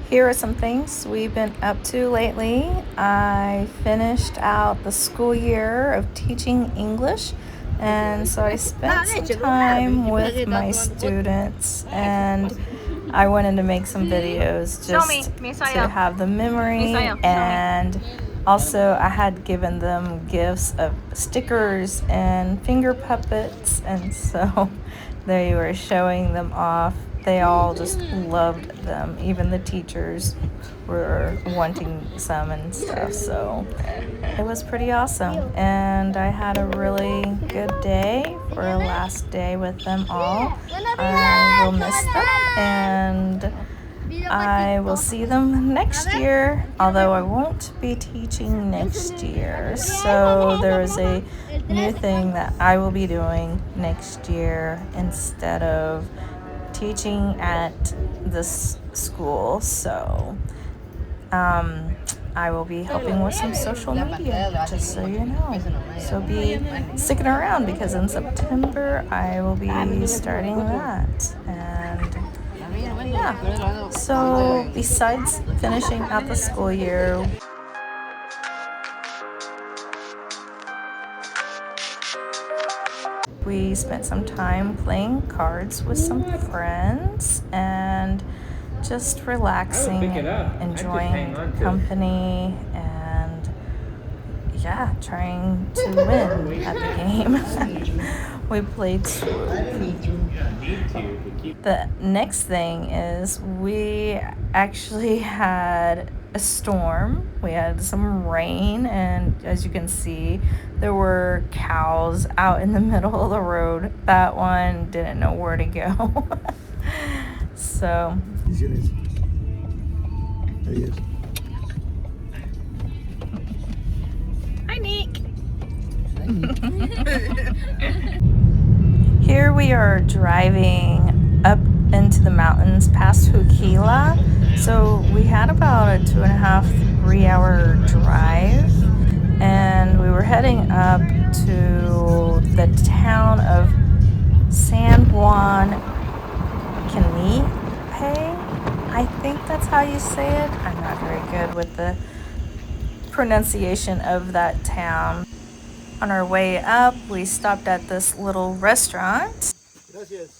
Here are some things we've been up to lately. I finished out the school year of teaching English, and so I spent some time with my students, and I wanted to make some videos just to have the memory. And also, I had given them gifts of stickers and finger puppets, and so they were showing them off. They all just loved them. Even the teachers were wanting some and stuff. So it was pretty awesome. And I had a really good day for a last day with them all. I will miss them, and I will see them next year, although I won't be teaching next year. So there is a new thing that I will be doing next year instead of teaching at this school. So I will be helping with some social media, just so you know. So be sticking around, because in September I will be starting that. And yeah, so besides finishing out the school year, we spent some time playing cards with some friends and just relaxing and enjoying company, and yeah, trying to win at the game. We played Swoop. The next thing is we actually had a storm. We had some rain, and as you can see, there were cows out in the middle of the road. That one didn't know where to go. So There he is. hi, Nick. Here we are driving up into the mountains past Hukila. So we had about a 2.5, 3 hour drive, and we were heading up to the town of San Juan Canipe. I think that's how you say it. I'm not very good with the pronunciation of that town. On our way up, we stopped at this little restaurant. Gracias.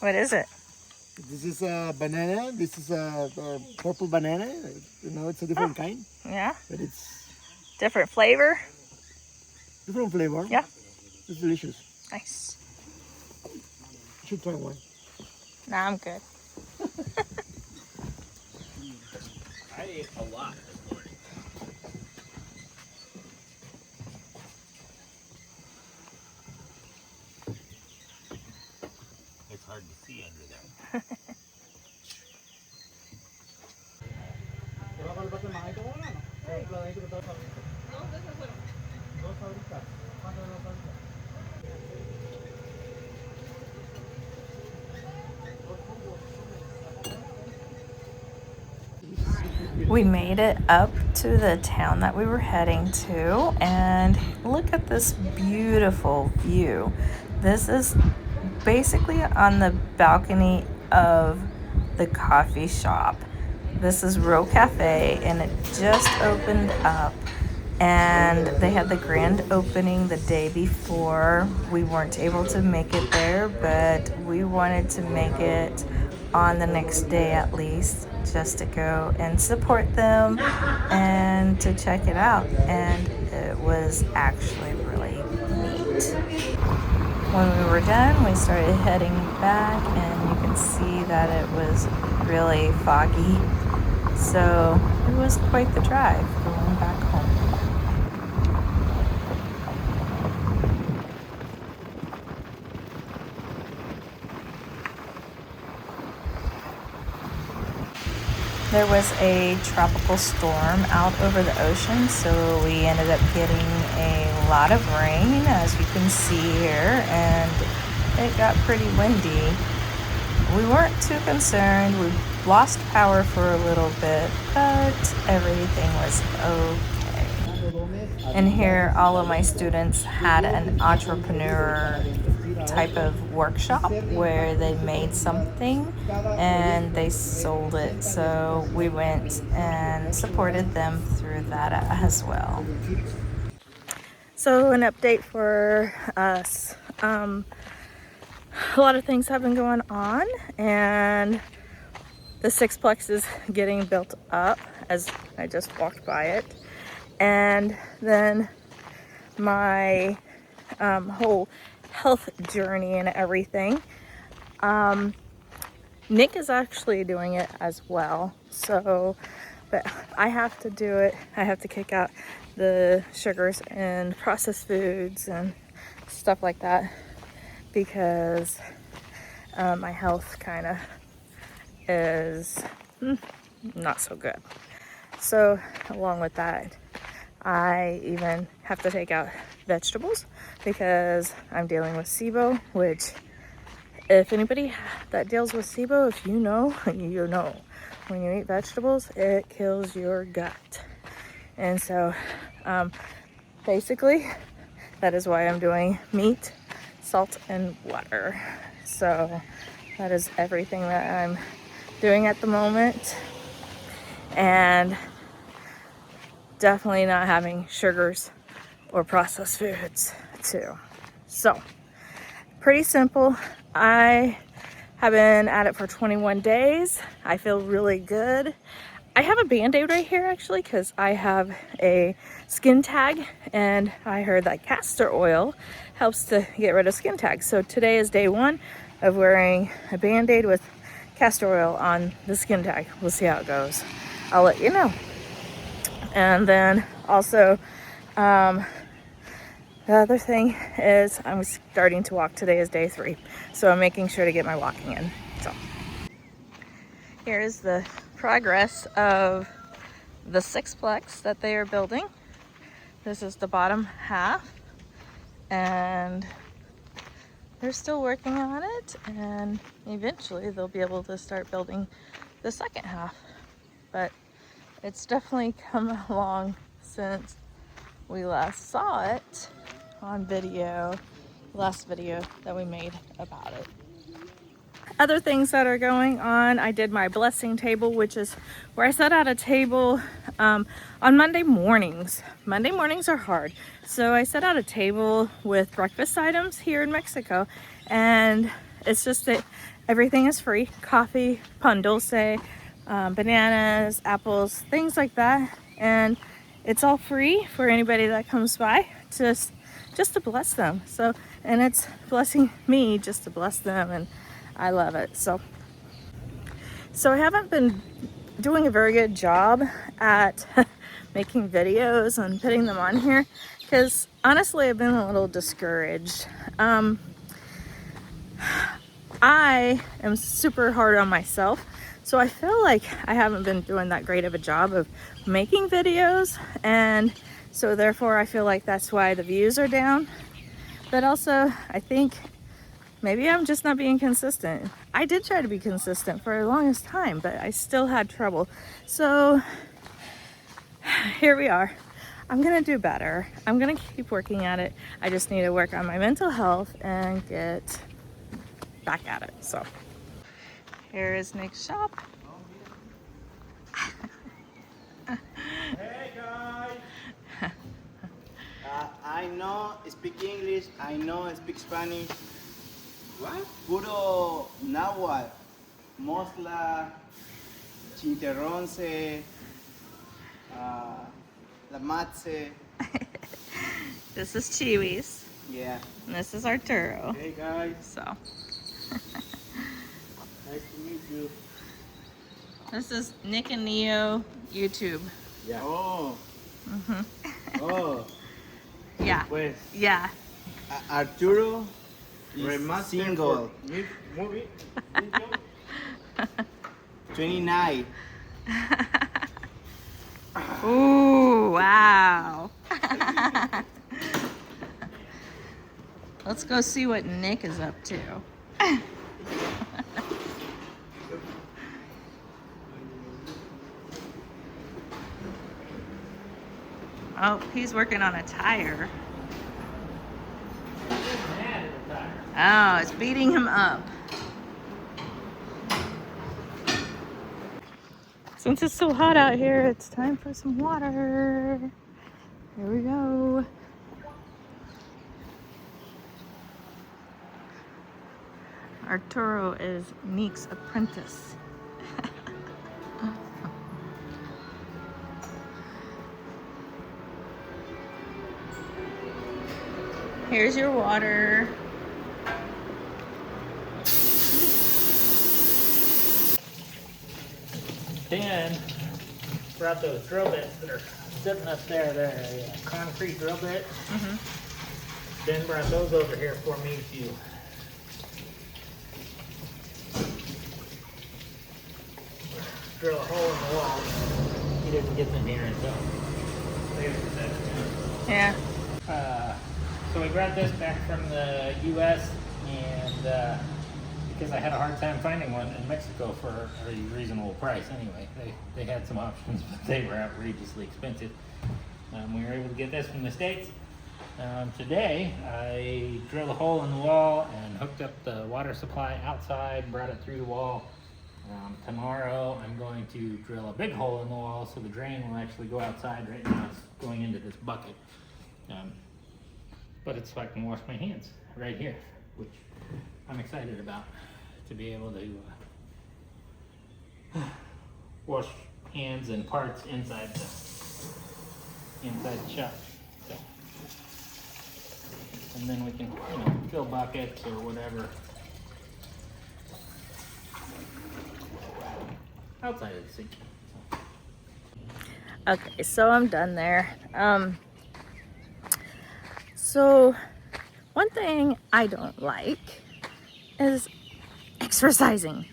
What is it? This is a banana. This is a purple banana. You know, it's a different kind, Yeah, but it's different flavor. different flavor. Yeah. It's delicious. Nice. You should try one. Nah, I'm good. I ate a lot this morning. It's hard to see under there. We made it up to the town that we were heading to, and look at this beautiful view. This is basically on the balcony of the coffee shop. This is Row Cafe, and it just opened up, and they had the grand opening the day before. We weren't able to make it there, but we wanted to make it on the next day at least, just to go and support them and to check it out. And it was actually really neat. When we were done, we started heading back, and you can see that it was really foggy. So it was quite the drive going back home. There was a tropical storm out over the ocean, so we ended up getting a lot of rain, as you can see here, and it got pretty windy. We weren't too concerned. We lost power for a little bit, but everything was okay. And here, all of my students had an entrepreneur type of workshop where they made something and they sold it. So we went and supported them through that as well. So an update for us. A lot of things have been going on, and the sixplex is getting built up as I just walked by it. And then my whole health journey and everything. Nick is actually doing it as well. So, but I have to do it. I have to kick out the sugars and processed foods and stuff like that because my health kind of is not so good. So along with that, I even have to take out vegetables because I'm dealing with SIBO, which if anybody that deals with SIBO, if you know, you know, when you eat vegetables, it kills your gut. And so basically that is why I'm doing meat, salt, and water. So that is everything that I'm doing at the moment. And definitely not having sugars or processed foods too. So pretty simple. I have been at it for 21 days. I feel really good. I have a band-aid right here actually because I have a skin tag, and I heard that castor oil helps to get rid of skin tags. So today is day 1 of wearing a band-aid with castor oil on the skin tag. We'll see how it goes. I'll let you know. And then also the other thing is I'm starting to walk. Today is day 3, so I'm making sure to get my walking in. So here's the progress of the sixplex that they are building. This is the bottom half, and they're still working on it, and eventually they'll be able to start building the second half. But it's definitely come along since we last saw it on video, last video that we made about it. Other things that are going on, I did my blessing table, which is where I set out a table on Monday mornings. Monday mornings are hard, so I set out a table with breakfast items here in Mexico, and it's just that everything is free: coffee, pan dulce, bananas, apples, things like that, and it's all free for anybody that comes by, just to bless them. So, and it's blessing me just to bless them, and I love it. So I haven't been doing a very good job at making videos and putting them on here because honestly I've been a little discouraged. I am super hard on myself, so I feel like I haven't been doing that great of a job of making videos, and so therefore I feel like that's why the views are down. But also I think maybe I'm just not being consistent. I did try to be consistent for the longest time, but I still had trouble. So here we are. I'm gonna do better. I'm gonna keep working at it. I just need to work on my mental health and get back at it. So here is Nick's shop. Hey guys! I know speak English, I know speak Spanish. What? Puro náhuatl, mosla, chinterronce, la matze. This is Chiwis. Yeah. And this is Arturo. Hey guys, So nice to meet you. this is Nick and Neo YouTube. Yeah. Oh. Oh. Yeah. Pues. Yeah. Arturo is single. Movie. 29. Ooh, wow. Let's go see what Nick is up to. Oh, he's working on a tire. Mad at the tire. Oh, it's beating him up. Since it's so hot out here, it's time for some water. Here we go. Arturo is Neek's apprentice. Here's your water. Dan brought those drill bits that are sitting up there. They're a concrete drill bit. Dan brought those over here for me to drill a hole in the wall. He didn't get them here until later this afternoon. Yeah. So we brought this back from the U.S. and because I had a hard time finding one in Mexico for a reasonable price anyway. They had some options, but they were outrageously expensive. We were able to get this from the States. Today, I drilled a hole in the wall and hooked up the water supply outside, brought it through the wall. Tomorrow, I'm going to drill a big hole in the wall so the drain will actually go outside. Right now, it's going into this bucket. But it's so I can wash my hands right here, which I'm excited about, to be able to wash hands and parts inside the shop. So, and then we can, fill buckets or whatever outside of the sink. Okay, so I'm done there. So one thing I don't like is exercising.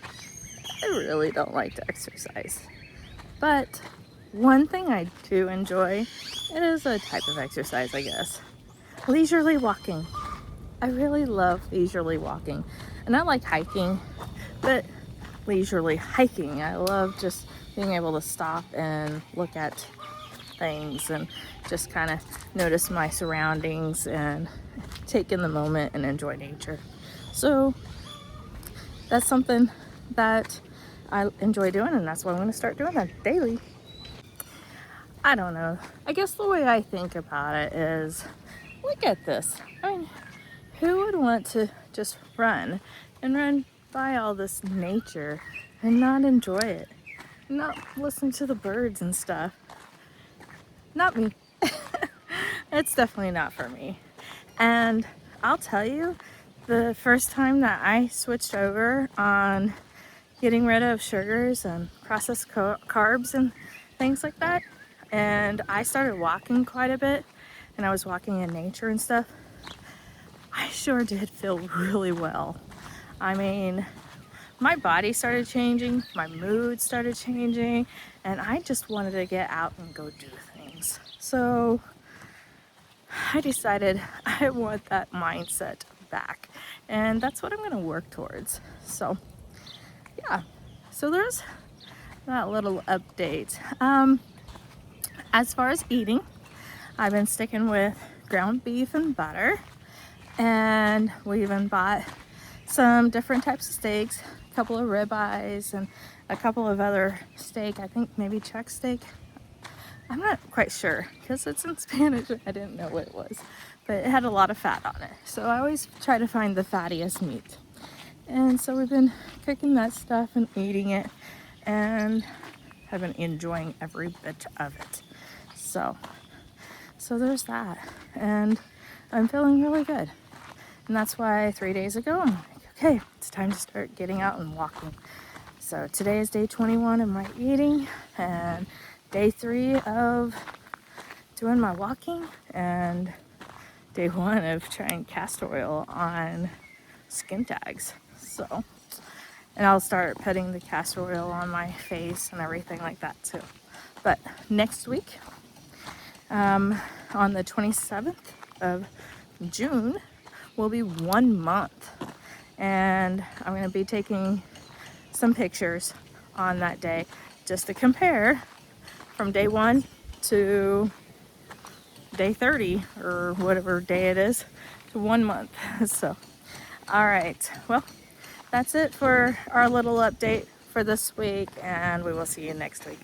I really don't like to exercise. But one thing I do enjoy, it is a type of exercise, I guess. Leisurely walking. I really love leisurely walking. And I like hiking, but leisurely hiking. I love just being able to stop and look at things and just kind of notice my surroundings and take in the moment and enjoy nature. So that's something that I enjoy doing, and that's why I'm going to start doing that daily. I don't know. I guess the way I think about it is, look at this. I mean, who would want to just run by all this nature and not enjoy it? Not listen to the birds and stuff? Not me. It's definitely not for me. And I'll tell you, the first time that I switched over on getting rid of sugars and processed carbs and things like that, and I started walking quite a bit, and I was walking in nature and stuff, I sure did feel really well. I mean, my body started changing, my mood started changing, and I just wanted to get out and go do things. So I decided I want that mindset back, and that's what I'm going to work towards. So yeah, so there's that little update. As far as eating, I've been sticking with ground beef and butter, and we even bought some different types of steaks, a couple of ribeyes and a couple of other steak, I think maybe chuck steak. I'm not quite sure because it's in Spanish and I didn't know what it was, but it had a lot of fat on it. So I always try to find the fattiest meat. And so we've been cooking that stuff and eating it, and have been enjoying every bit of it. So there's that, and I'm feeling really good. And that's why 3 days ago, I'm like, okay, it's time to start getting out and walking. So today is day 21 of my eating, and day 3 of doing my walking, and day 1 of trying castor oil on skin tags. So, and I'll start putting the castor oil on my face and everything like that too. But next week, on the 27th of June, will be 1 month, and I'm going to be taking some pictures on that day just to compare from day 1 to day 30 or whatever day it is to 1 month. So All right. Well, that's it for our little update for this week, and we will see you next week.